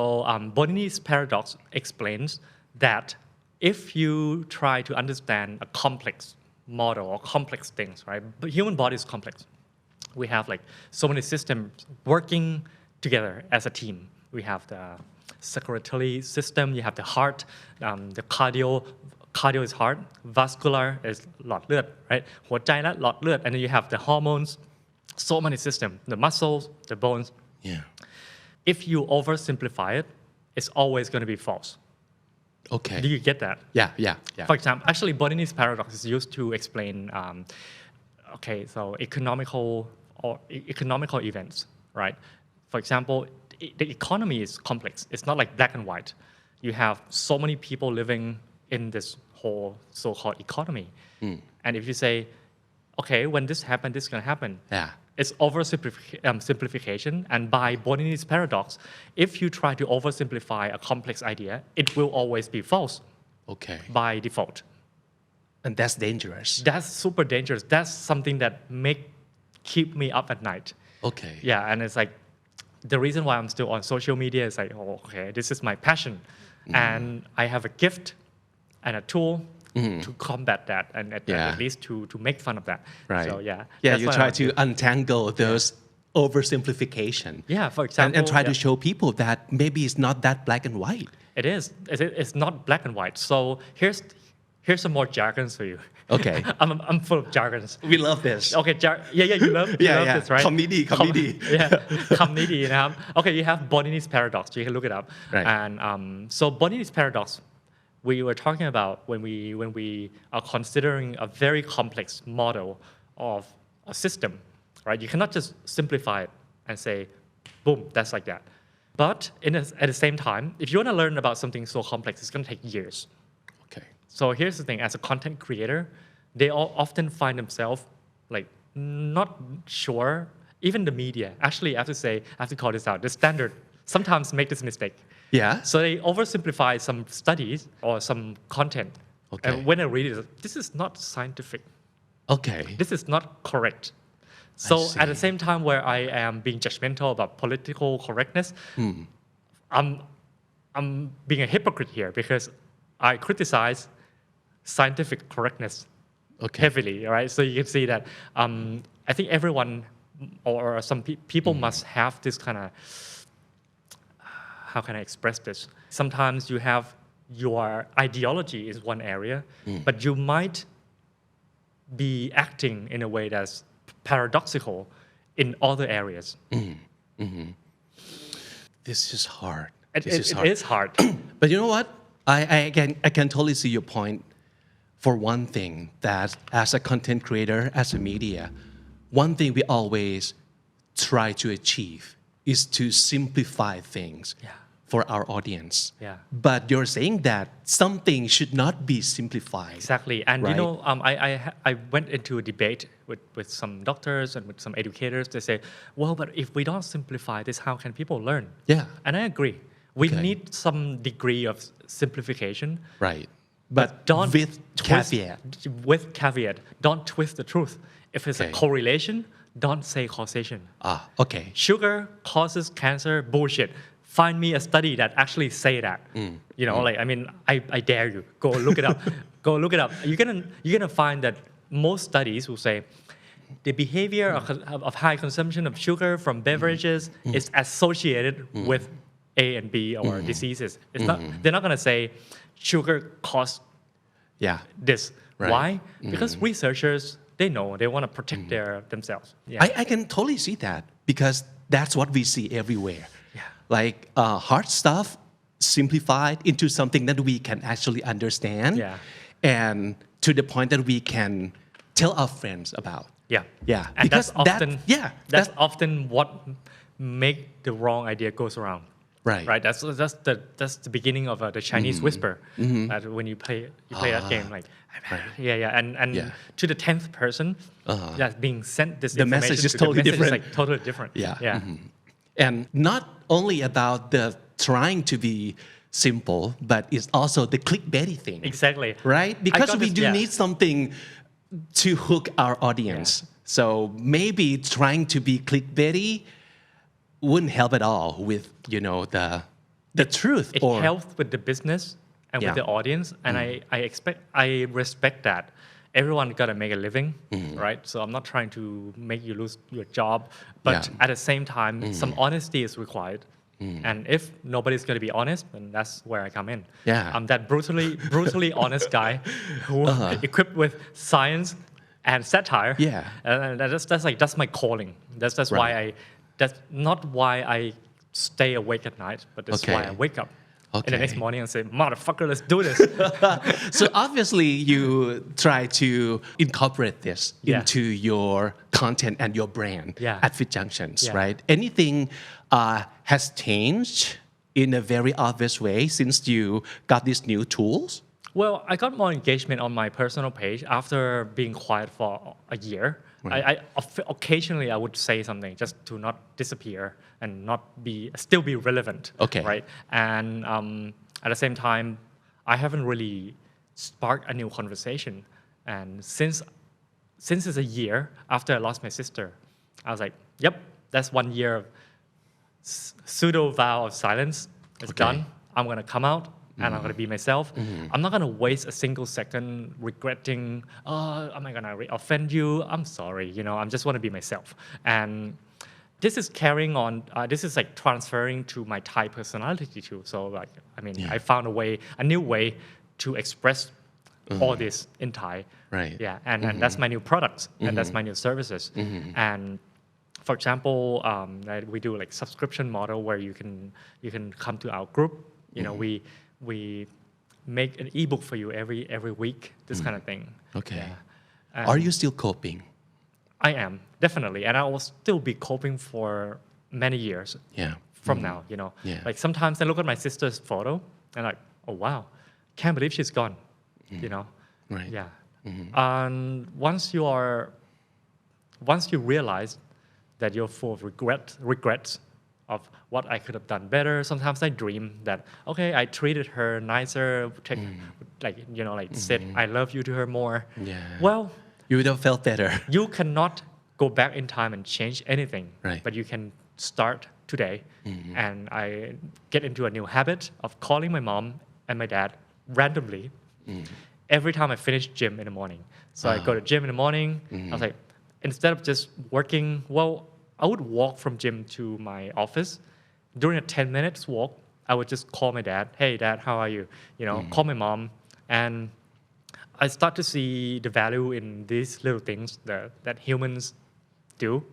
Bonini's paradox explains that if you try to understand a complex model or complex things, right? But human body is complex. We have like so many systems working together as a team. We have the circulatory system. You have the heart, the cardio is heart, vascular is หลอดเลือด right? หัวใจและหลอดเลือด and then you have the hormones. So many systems, the muscles, the bones. Yeah. If you oversimplify it, it's always going to be false. Okay. Do you get that? Yeah. For example, actually, Bonini's paradox is used to explain, so economical events, right? For example, the economy is complex. It's not like black and white. You have so many people living in this whole so-called economy. And if you say, okay, when this happened, this is going to happen. Yeah. It's oversimplification. And by Bonini's paradox, if you try to oversimplify a complex idea, it will always be false. Okay. By default. And that's dangerous. That's super dangerous. That's something that keep me up at night. Okay. Yeah, and it's like the reason why I'm still on social media is like, oh, okay, this is my passion. And I have a gift and a tool to combat that and at least to make fun of that. Right. So you try to untangle those oversimplification. Yeah, for example. And try to show people that maybe it's not that black and white. It is. It's not black and white. So here's some more jargons for you. Okay. I'm full of jargons. We love this. Okay, you love this, right? คำนี้ดี Yeah, คำนี้ดีนะครับ Okay, you have Bonini's paradox. You can look it up. Right. And so Bonini's paradox, we were talking about when we are considering a very complex model of a system, right? You cannot just simplify it and say, boom, that's like that. But at the same time, if you want to learn about something so complex, it's going to take years. Okay. So here's the thing, as a content creator, they all often find themselves like not sure, even the media, actually I have to call this out, the standard sometimes make this mistake. Yeah. So they oversimplify some studies or some content. Okay. And when I read it, this is not scientific. Okay. This is not correct. So at the same time where I am being judgmental about political correctness, I'm being a hypocrite here because I criticize scientific correctness heavily, right? So you can see that I think everyone or some people must have this kind of, how can I express this? Sometimes you have your ideology is one area, but you might be acting in a way that's paradoxical in other areas. This is hard. It is hard. But you know what? I can totally see your point. For one thing, that as a content creator, as a media, one thing we always try to achieve is to simplify things for our audience. Yeah. But you're saying that something should not be simplified. Exactly. And right? I went into a debate with some doctors and with some educators. They say, well, but if we don't simplify this, how can people learn? Yeah. And I agree. We Okay. need some degree of simplification. Right. But don't with twist, caveat. With caveat. Don't twist the truth. If it's Okay. a correlation, don't say causation. Okay. Sugar causes cancer, bullshit. Find me a study that actually say that. You know, like, I mean, I dare you. Go look it up. Go look it up. You're gonna find that most studies will say the behavior of high consumption of sugar from beverages is associated with A and B or diseases. It's not. They're not gonna say sugar caused Yeah. this. Right. Why? Because researchers, they know they want to protect themselves. Yeah. I can totally see that because that's what we see everywhere. Yeah. Like hard stuff simplified into something that we can actually understand. Yeah. And to the point that we can tell our friends about. Yeah. Yeah. And Because that's often what make the wrong idea goes around. Right. Right. That's the beginning of the Chinese whisper. That when you play that game, like and Yeah. to the 10th person that's being sent this The information. message is the totally message different. Is like totally different. Yeah. And not only about the trying to be simple, but it's also the clickbaity thing. Exactly. Right? Because got we this- do yeah. need something to hook our audience. So maybe trying to be clickbaity wouldn't help at all with, the truth. It or helps with the business and with Yeah. the audience, and I respect that. Everyone gotta make a living, right? So I'm not trying to make you lose your job, but Yeah. at the same time, some honesty is required. And if nobody's gonna be honest, then that's where I come in. Yeah. I'm that brutally honest guy who equipped with science and satire. Yeah. And that's my calling. That's why Right. that's not why I stay awake at night, but that's why I Okay. wake up in the Okay. next morning and say, motherfucker, let's do this. So obviously you try to incorporate this Yeah. into your content and your brand Yeah. at Fit Junctions, Yeah. right? Anything has changed in a very obvious way since you got these new tools? Well, I got more engagement on my personal page after being quiet for a year. Occasionally I would say something just to not disappear and still be relevant. Okay. Right. And at the same time, I haven't really sparked a new conversation. And since it's a year after I lost my sister, I was like, yep, that's 1 year of pseudo vow of silence. It's Okay. done. I'm gonna come out. And I'm gonna be myself. I'm not gonna waste a single second regretting, am I gonna offend you? I'm sorry, I'm just wanna be myself. And this is carrying on, this is like transferring to my Thai personality too. So like, I found a new way to express all this in Thai. Right. Yeah, and that's my new products, and that's my new services. And for example, we do like subscription model where you can come to our group. We make an ebook for you every week, this kind of thing. Okay. Yeah. Are you still coping? I am, definitely. And I will still be coping for many years Yeah. from now, Yeah. Like sometimes I look at my sister's photo and like, oh wow, can't believe she's gone, Right. Yeah. And once you realize that you're full of regrets of what I could have done better. Sometimes I dream that, okay, I treated her nicer, said I love you to her more. Yeah. Well, You would have felt better. you cannot go back in time and change anything. Right. But you can start today. And I get into a new habit of calling my mom and my dad randomly every time I finish gym in the morning. So I go to gym in the morning. I was like, instead of just working, I would walk from gym to my office. During a 10 minutes walk, I would just call my dad. Hey, Dad, how are you? Call my mom. And I start to see the value in these little things that humans do.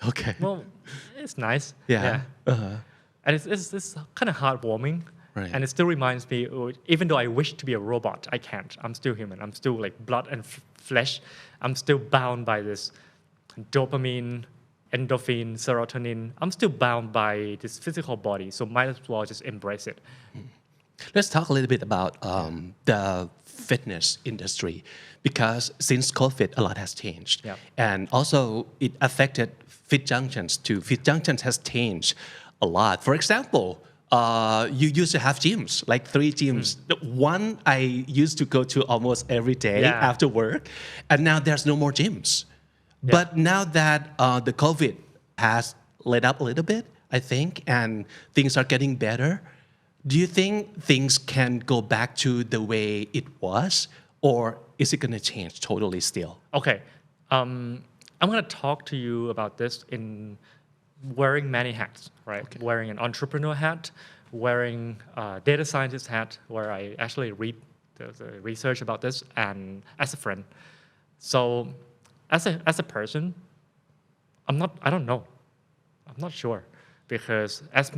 Okay. Well, it's nice. Yeah. And it's kind of heartwarming. Right. And it still reminds me, even though I wish to be a robot, I can't. I'm still human. I'm still like blood and flesh. I'm still bound by this dopamine endorphin, serotonin. I'm still bound by this physical body, so might as well just embrace it. Let's talk a little bit about the fitness industry because since COVID, a lot has changed. Yeah. And also it affected Fit Junctions too. Fit Junctions has changed a lot. For example, you used to have gyms, like 3 gyms. One I used to go to almost every day after work, and now there's no more gyms. Yeah. But now that the COVID has let up a little bit, I think, and things are getting better, do you think things can go back to the way it was, or is it going to change totally still? Okay. I'm going to talk to you about this in wearing many hats, right? Okay. Wearing an entrepreneur hat, wearing a data scientist hat, where I actually read the research about this, and as a friend. So, as a person, I don't know. I'm not sure, because as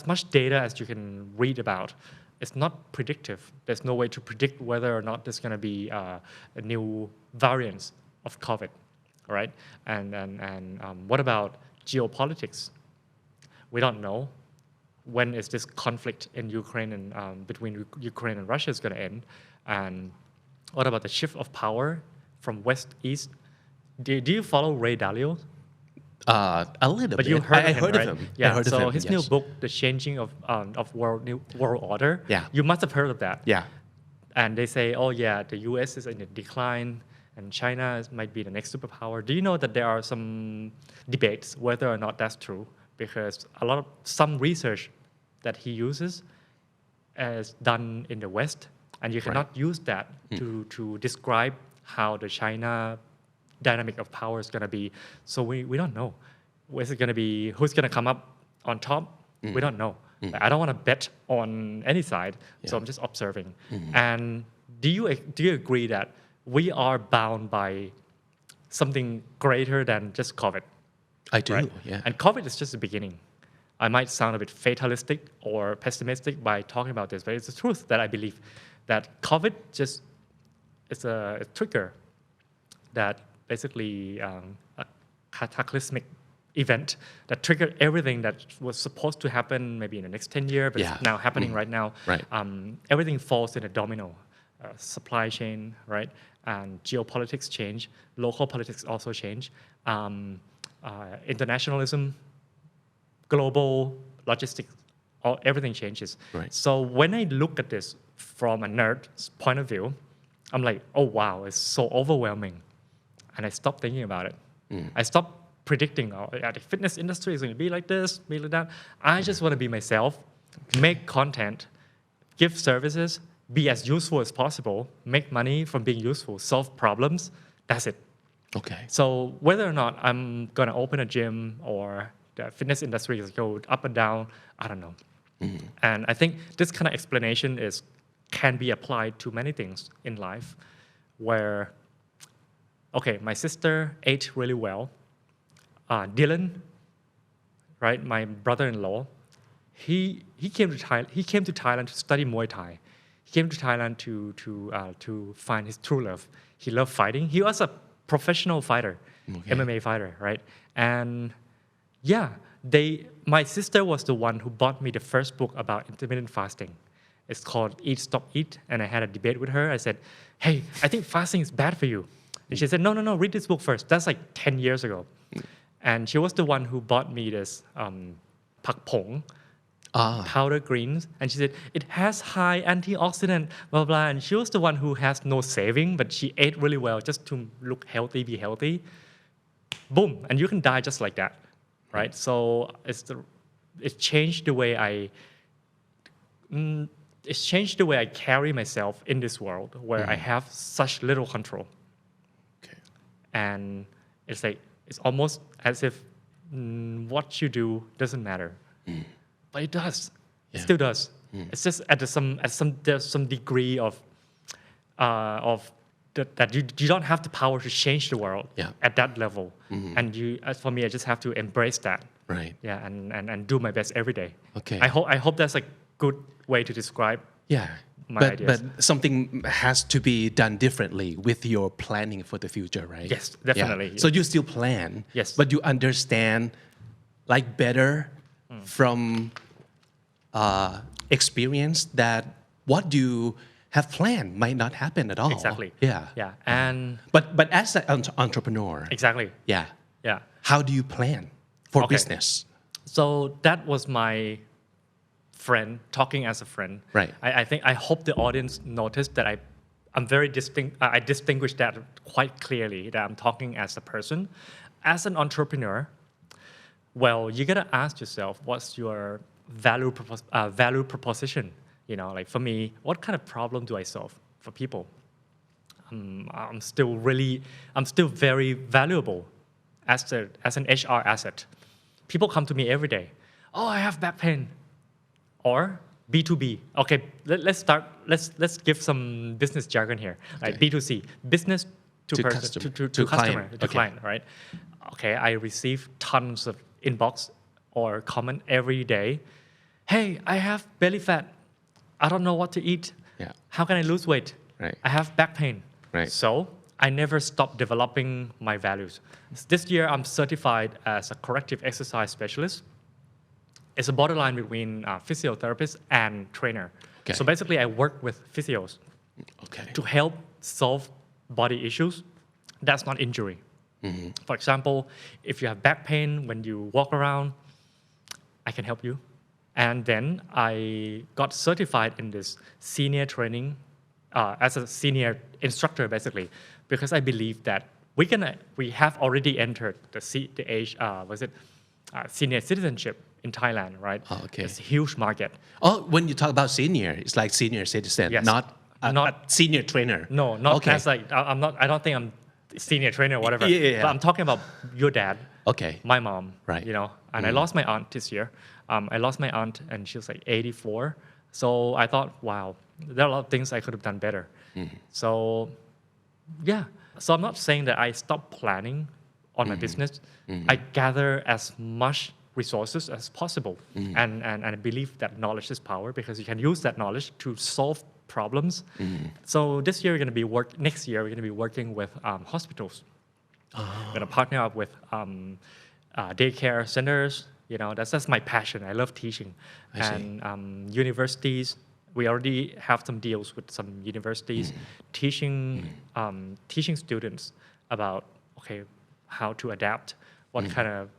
much data as you can read about, it's not predictive. There's no way to predict whether or not there's going to be a new variants of COVID, right? And what about geopolitics? We don't know when is this conflict in Ukraine and between Ukraine and Russia is going to end. And what about the shift of power from west east? Do you follow Ray Dalio? A little bit. You heard of him, heard right? of him. Yeah. Heard so of him, his new book, The Changing of New World Order. Yeah. You must have heard of that. Yeah. And they say, oh yeah, the U.S. is in a decline, and China might be the next superpower. Do you know that there are some debates whether or not that's true? Because some research that he uses is done in the West, and you cannot use that to describe how the China dynamic of power is going to be. So we don't know. Who's going to come up on top? We don't know. I don't want to bet on any side, so I'm just observing. And do you agree that we are bound by something greater than just COVID? I do, right? yeah. And COVID is just the beginning. I might sound a bit fatalistic or pessimistic by talking about this, but it's the truth that I believe that COVID just is a trigger that basically a cataclysmic event that triggered everything that was supposed to happen maybe in the next 10 years, but it's now happening right now. Right. Everything falls in a domino. Supply chain, right? And geopolitics change. Local politics also change. Internationalism, global logistics, everything changes. Right. So when I look at this from a nerd's point of view, I'm like, oh wow, it's so overwhelming. And I stopped thinking about it. I stopped predicting, the fitness industry is going to be like this, be like that. I just want to be myself, make content, give services, be as useful as possible, make money from being useful, solve problems. That's it. Okay. So whether or not I'm going to open a gym or the fitness industry is go up and down, I don't know. And I think this kind of explanation can be applied to many things in life where, okay, my sister ate really well. Dylan, right, my brother-in-law, he came to Thailand to study Muay Thai. He came to Thailand to find his true love. He loved fighting. He was a professional fighter, MMA fighter, right? And yeah, my sister was the one who bought me the first book about intermittent fasting. It's called Eat, Stop, Eat. And I had a debate with her. I said, hey, I think fasting is bad for you. And she said, no, read this book first. That's like 10 years ago. And she was the one who bought me this pak pong, powder greens. And she said, it has high antioxidant, blah, blah. And she was the one who has no saving, but she ate really well just to look healthy, be healthy. Boom. And you can die just like that, right? So it changed the way I carry myself in this world where I have such little control. Okay. And it's almost as if what you do doesn't matter, but it does. It still does. It's just there's some degree of that you don't have the power to change the world at that level. And as for me, I just have to embrace that. Right. Yeah, and do my best every day. Okay. I hope that's a good way to describe my but ideas. but something has to be done differently with your planning for the future, right? Yes, definitely. Yeah. So you still plan, Yes. but you understand like better from experience that what you have planned might not happen at all. Exactly. Yeah. Yeah. And But as an entrepreneur, exactly. yeah, Yeah. how do you plan for Okay. business? So that was my friend talking as a friend. Right. I hope the audience noticed that I'm very I distinguish that quite clearly that I'm talking as a person. As an entrepreneur, well, you gotta ask yourself, what's your value proposition? You know, like for me, what kind of problem do I solve for people? I'm still very valuable as an HR asset. People come to me every day. Oh, I have back pain. Or B2B. Okay, let's give some business jargon here. Like B2C, business to person, customer. to To customer, client. to Okay. client, right? Okay, I receive tons of inbox or comment every day. Hey, I have belly fat. I don't know what to eat. Yeah. How can I lose weight? Right. I have back pain. Right. So I never stopped developing my values. This year, I'm certified as a corrective exercise specialist. It's a borderline between physiotherapist and trainer. Okay. So basically, I work with physios Okay. to help solve body issues. That's not injury. For example, if you have back pain when you walk around, I can help you. And then I got certified in this senior training as a senior instructor, basically, because I believe that we have already entered the age, senior citizenship in Thailand, right? Oh, okay. It's a huge market. Oh, when you talk about senior, it's like senior citizen, Yes. not Not- a senior trainer. No, not okay. as like I'm not. I don't think I'm senior trainer or whatever. Yeah. But I'm talking about your dad, Okay. my mom, Right. You know, and I lost my aunt this year. I lost my aunt, and she was like 84. So I thought, wow, there are a lot of things I could have done better. So, yeah. So I'm not saying that I stopped planning on my business. I gather as much resources as possible, and I believe that knowledge is power because you can use that knowledge to solve problems. So this year next year we're going to be working with hospitals. We're going to partner up with daycare centers. You know, that's my passion. I love teaching. I see. And universities, we already have some deals with some universities teaching students about how to adapt, what kind of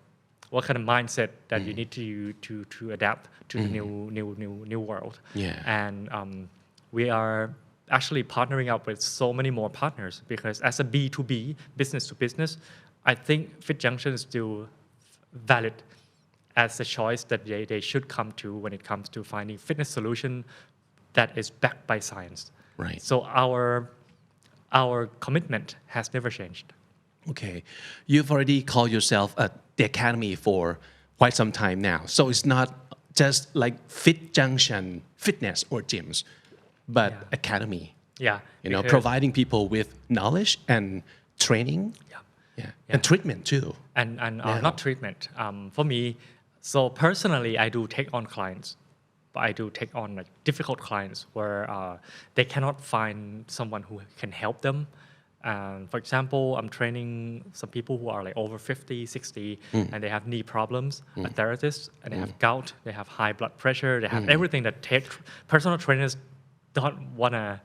mindset that you need to adapt to the new world. Yeah. And we are actually partnering up with so many more partners because as a B2B, business to business, I think Fit Junction is still valid as a choice that they should come to when it comes to finding fitness solution that is backed by science. Right. So our commitment has never changed. Okay. You've already called yourself the academy for quite some time now. So it's not just like Fit Junction fitness or gyms, but Yeah. academy. Yeah. You know, because- providing people with knowledge and training. Yeah. Yeah. And treatment too. And Yeah. not treatment. For me, so personally, I do take on clients, but I do take on like difficult clients where they cannot find someone who can help them. For example, I'm training some people who are like over 50, 60, and they have knee problems, a therapist, and they have gout, they have high blood pressure, they have everything that personal trainers don't wanna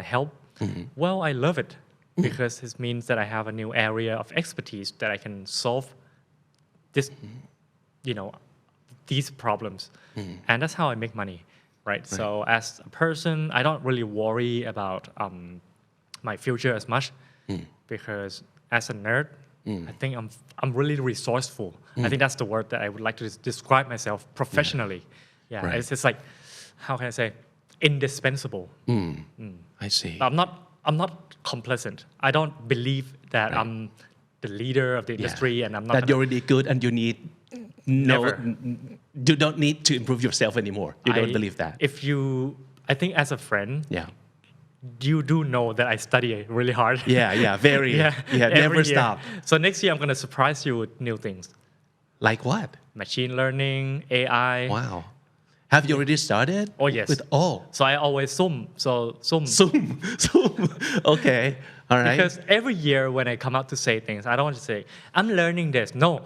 help. Well, I love it because it means that I have a new area of expertise that I can solve this, these problems, and that's how I make money, right? So as a person, I don't really worry about my future as much because as a nerd, I think I'm really resourceful. I think that's the word that I would like to describe myself professionally. Yeah, Right. it's just like, how can I say, indispensable. I see. I'm not complacent. I don't believe that I'm the leader of the industry and I'm not. That you're already good and you need Never. You don't need to improve yourself anymore. You don't believe that. I think as a friend, Yeah. you do know that I study really hard. Yeah. Very. every Never year. stop. So next year I'm gonna surprise you with new things, Like what? machine learning, AI. Wow. Have you already started? Oh yes. So I always Zoom. Okay. All right. Because every year when I come out to say things, I don't want to say I'm learning this. No,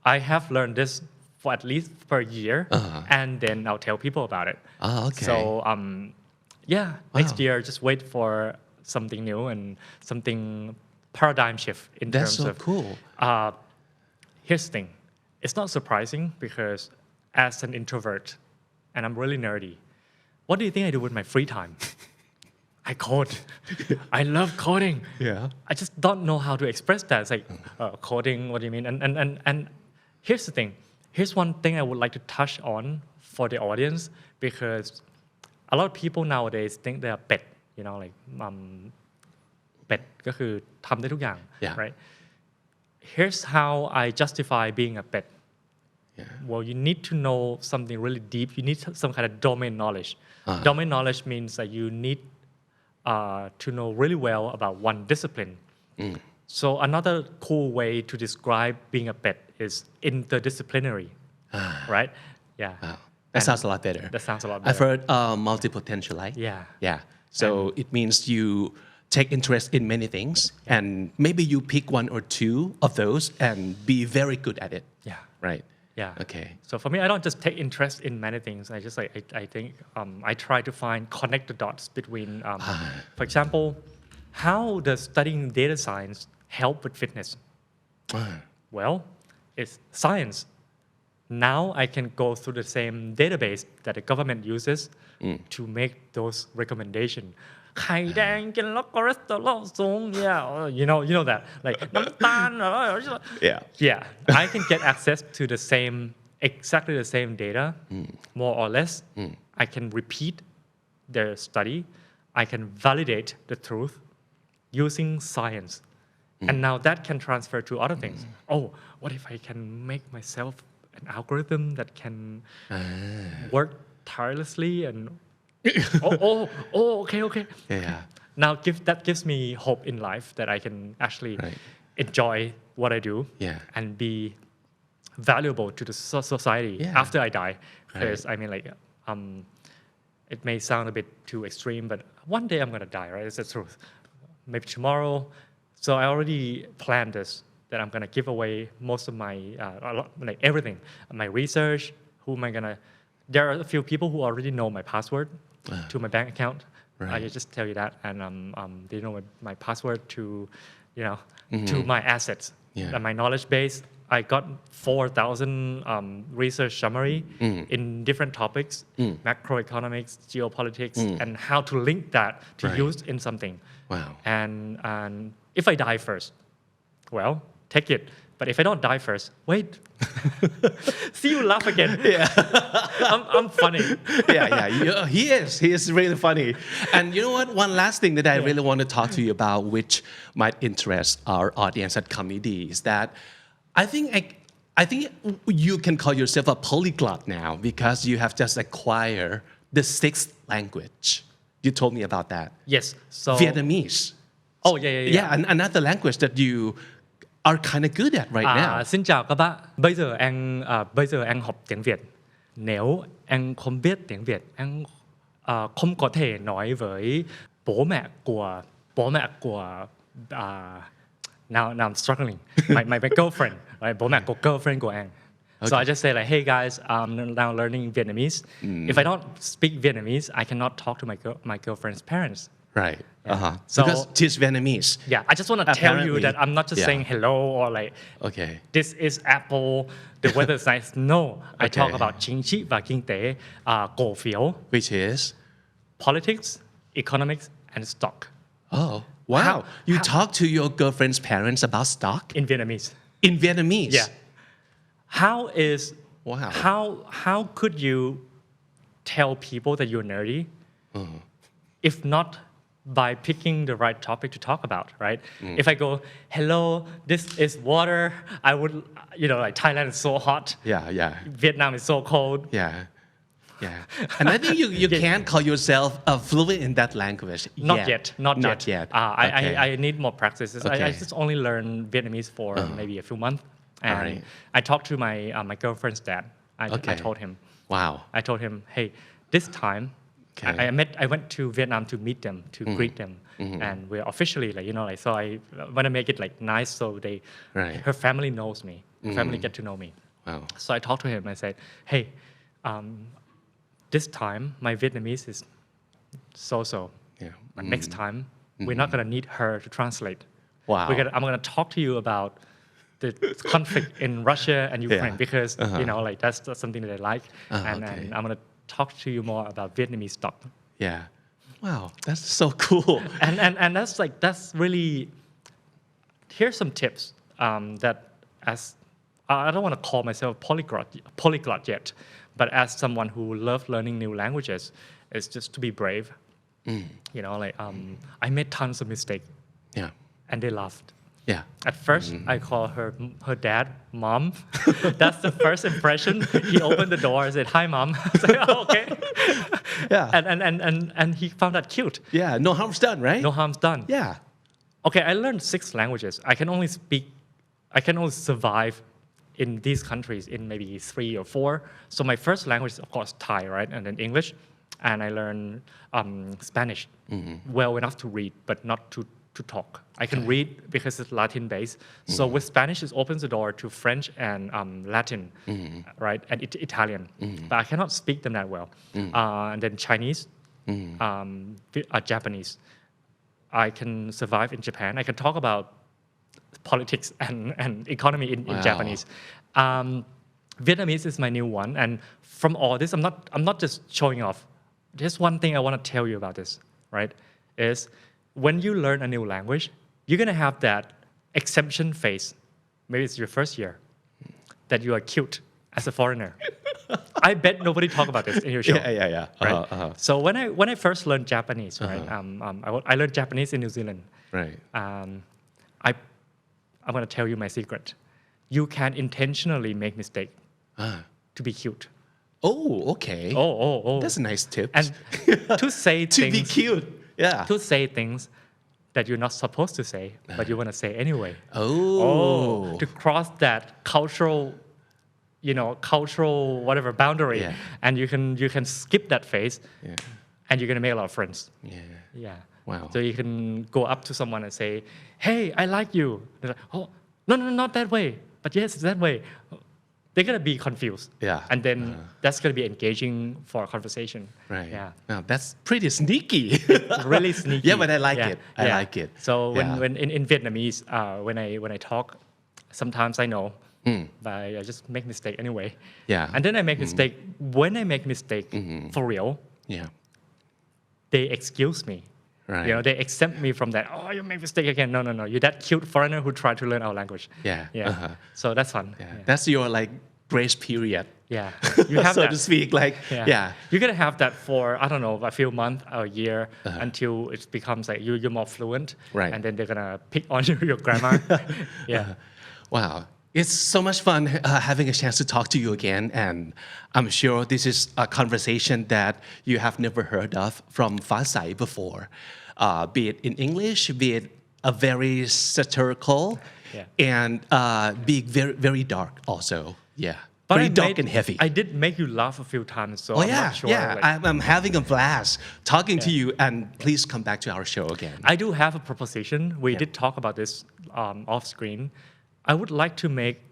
I have learned this for at least per year, and then I'll tell people about it. Okay. So next year just wait for something new and something paradigm shift in That's terms so of. cool. Here's the thing, it's not surprising because as an introvert, and I'm really nerdy. What do you think I do with my free time? I code. I love coding. Yeah. I just don't know how to express that. It's like coding. What do you mean? And here's the thing. Here's one thing I would like to touch on for the audience because a lot of people nowadays think they are pet. You know, like เป็ดก็คือทำได้ทุกอย่าง right? Here's how I justify being a pet. Well, you need to know something really deep. You need some kind of domain knowledge. Domain knowledge means that you need to know really well about one discipline. So another cool way to describe being a pet is interdisciplinary, right? Yeah. Wow. That sounds a lot better. That sounds a lot better. I've heard multipotentialite. Yeah. So it means you take interest in many things and maybe you pick one or two of those and be very good at it. Yeah. Right. Yeah. Okay. So for me, I don't just take interest in many things. I just like I think I try to connect the dots between. For example, how does studying data science help with fitness? Well, it's science. Now I can go through the same database that the government uses to make those recommendations. ไข่แดงกินแล้วคอเลสเตอรอลสูง you know that like น้ำตาล I can get access to exactly the same data more or less I can repeat the study I can validate the truth using science and now that can transfer to other things what if I can make myself an algorithm that can work tirelessly and okay. Yeah. Now that gives me hope in life that I can actually enjoy what I do and be valuable to the society after I die. Because I mean, like, it may sound a bit too extreme, but one day I'm gonna die, right? It's the truth. Maybe tomorrow. So I already planned this that I'm gonna give away most of my like everything, my research. Who am I gonna? There are a few people who already know my password to my bank account. I can just tell you that, and they know my password to, to my assets, and my knowledge base. I got 4,000 research summary in different topics, macroeconomics, geopolitics, and how to link that to use in something. Wow. And if I die first, well, take it. But if I don't die first, wait. See you laugh again. I'm funny. He is really funny. And you know what? One last thing that I really want to talk to you about, which might interest our audience at Comedy, is that I think you can call yourself a polyglot now because you have just acquired the sixth language. You told me about that. Yes. So Vietnamese. Oh yeah. Yeah, and another language that you are kind of good at right now. Xin chào các bạn. Bây giờ anh học tiếng Việt. Nếu anh không biết tiếng Việt, anh không có thể nói với bố mẹ của now I'm struggling. My girlfriend, right? Bố mẹ của girlfriend của anh. So I just say like, hey guys, I'm now learning Vietnamese. If I don't speak Vietnamese, I cannot talk to my girlfriend's parents. Right. So, because she's Vietnamese. Yeah, I just want to tell you that I'm not just saying hello or like, this is apple, the weather's nice. No, I talk about chính trị và kinh tế, cổ phiếu, which is politics, economics, and stock. Oh, wow. You talk to your girlfriend's parents about stock? In Vietnamese. In Vietnamese? Yeah. How could you tell people that you're nerdy if not by picking the right topic to talk about, right? If I go, hello, this is water, I would, like Thailand is so hot. Yeah. Vietnam is so cold. Yeah. And I think you can't call yourself fluent in that language. Not yet. I need more practices. Okay. I just only learned Vietnamese for maybe a few months. And I talked to my girlfriend's dad. I told him, Wow. I told him, hey, this time I went to Vietnam to meet them, to greet them, and we're officially so I want to make it like nice so her family knows me, her family get to know me. Wow. So I talked to him and I said, hey, this time my Vietnamese is so. Yeah. But next time we're not gonna need her to translate. Wow. I'm gonna talk to you about the conflict in Russia and Ukraine because that's something that I like, and I'm gonna talk to you more about Vietnamese stuff. Yeah. Wow, that's so cool. And that's really. Here's some tips that as I don't want to call myself polyglot yet, but as someone who loves learning new languages, is just to be brave. I made tons of mistakes. Yeah. And they laughed. Yeah. At first, I call her dad, mom. That's the first impression. He opened the door and said, "Hi, mom." I was like, oh, okay. Yeah. And he found that cute. Yeah. No harm's done, right? No harm's done. Yeah. Okay, I learned 6 languages. I can only survive in these countries in maybe 3 or 4. So my first language is of course Thai, right, and then English, and I learned Spanish well enough to read, but not to talk. I can read because it's Latin based. So with Spanish, it opens the door to French and Latin, right, and Italian. But I cannot speak them that well. And then Chinese, Japanese. I can survive in Japan. I can talk about politics and economy in Japanese. Vietnamese is my new one, and from all this, I'm not just showing off. There's one thing I want to tell you about this, right? Is when you learn a new language, you're gonna have that exemption phase. Maybe it's your first year that you are cute as a foreigner. I bet nobody talk about this in your show. Yeah. Right? So when I first learned Japanese, right? I learned Japanese in New Zealand. Right. I'm gonna tell you my secret. You can intentionally make mistake to be cute. Oh, okay. Oh. That's a nice tip. And to say to things, be cute. Yeah. To say things that you're not supposed to say, but you want to say anyway. Oh. To cross that cultural whatever boundary, and you can skip that phase, and you're gonna make a lot of friends. Yeah. Wow. So you can go up to someone and say, "Hey, I like you." They're like, "Oh, no, not that way." But yes, it's that way. They're gonna be confused. Yeah. And then that's gonna be engaging for a conversation. Right. Yeah. Wow, that's pretty sneaky. Really sneaky. Yeah, but I like it. I like it. So when in Vietnamese, when I talk, sometimes I know, but I just make mistake anyway. Yeah. And then I make mistake. When I make mistake for real, they excuse me. Right. They exempt me from that. Oh, you make mistake again. No. You're that cute foreigner who tried to learn our language. Yeah. So that's fun. That's your grace period. Yeah. You have so that. to speak, You're gonna have that for a few months or a year until it becomes like you're more fluent. Right. And then they're gonna pick on your grammar. Wow. It's so much fun having a chance to talk to you again, and I'm sure this is a conversation that you have never heard of from Fa Sai before, be it in English, be it a very satirical, and being very, very dark also. Yeah. But very dark and heavy. I did make you laugh a few times, so I'm not sure. I'm having a blast talking to you, and please come back to our show again. I do have a proposition. We did talk about this off screen. I would like to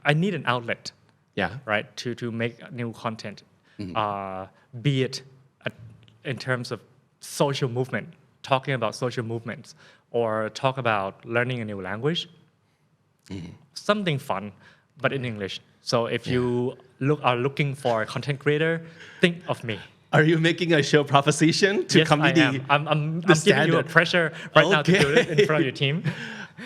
I need an outlet, right, to make new content, be it in terms of social movement, talking about social movements, or talk about learning a new language, something fun, but in English. So if you are looking for a content creator, think of me. Are you making a show proposition to comedy? Yes, I am. I'm giving you a pressure right now to do it in front of your team.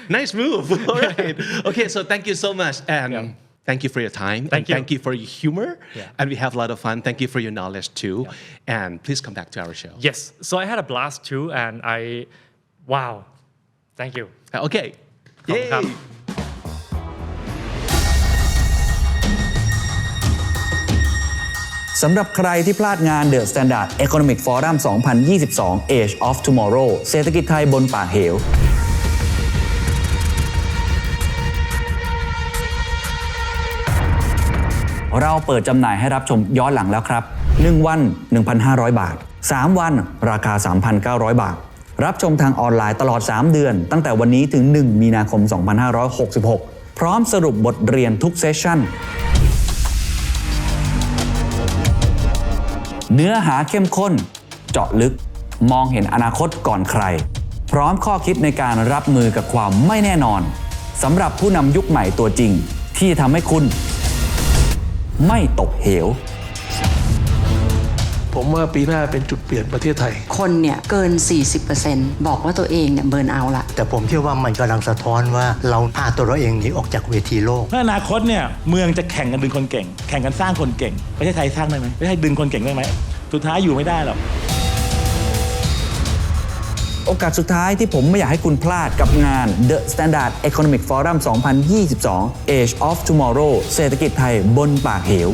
Nice move. All right. Okay, so thank you so much. And thank you for your time. Thank you for your humor. And we have a lot of fun. Thank you for your knowledge too. And please come back to our show. Yes. So I had a blast too. And wow. Thank you. Okay. Yay. สำหรับใครที่พลาดงาน The Standard Economic Forum 2022 Age of Tomorrow เศรษฐกิจไทยบนปากเหวเราเปิดจำหน่ายให้รับชมย้อนหลังแล้วครับ 1 วัน 1,500 บาท 3 วันราคา 3,900 บาท รับชมทางออนไลน์ตลอด 3 เดือนตั้งแต่วันนี้ถึง 1 มีนาคม 2566 พร้อมสรุปบทเรียนทุกเซสชั่น เนื้อหาเข้มข้น เจาะลึก มองเห็นอนาคตก่อนใคร พร้อมข้อคิดในการรับมือกับความไม่แน่นอนสำหรับผู้นำยุคใหม่ตัวจริงที่ทำให้คุณไม่ตกเหวผมว่าปีหน้าเป็นจุดเปลี่ยนประเทศไทยคนเนี่ยเกิน 40% บอกว่าตัวเองเนี่ยเบิร์นเอาท์ละแต่ผมเชื่อว่ามันกำลังสะท้อนว่าเราพาตัวเราเองหนีออกจากเวทีโลกอนาคตเนี่ยเมืองจะแข่งกันดึงคนเก่งแข่งกันสร้างคนเก่งประเทศไทยสร้างได้ไหมประเทศไทยดึงคนเก่งได้ไหมสุดท้ายอยู่ไม่ได้หรอกโอกาสสุดท้ายที่ผมไม่อยากให้คุณพลาดกับงาน The Standard Economic Forum 2022 Age of Tomorrow เศรษฐกิจไทยบนปากเหว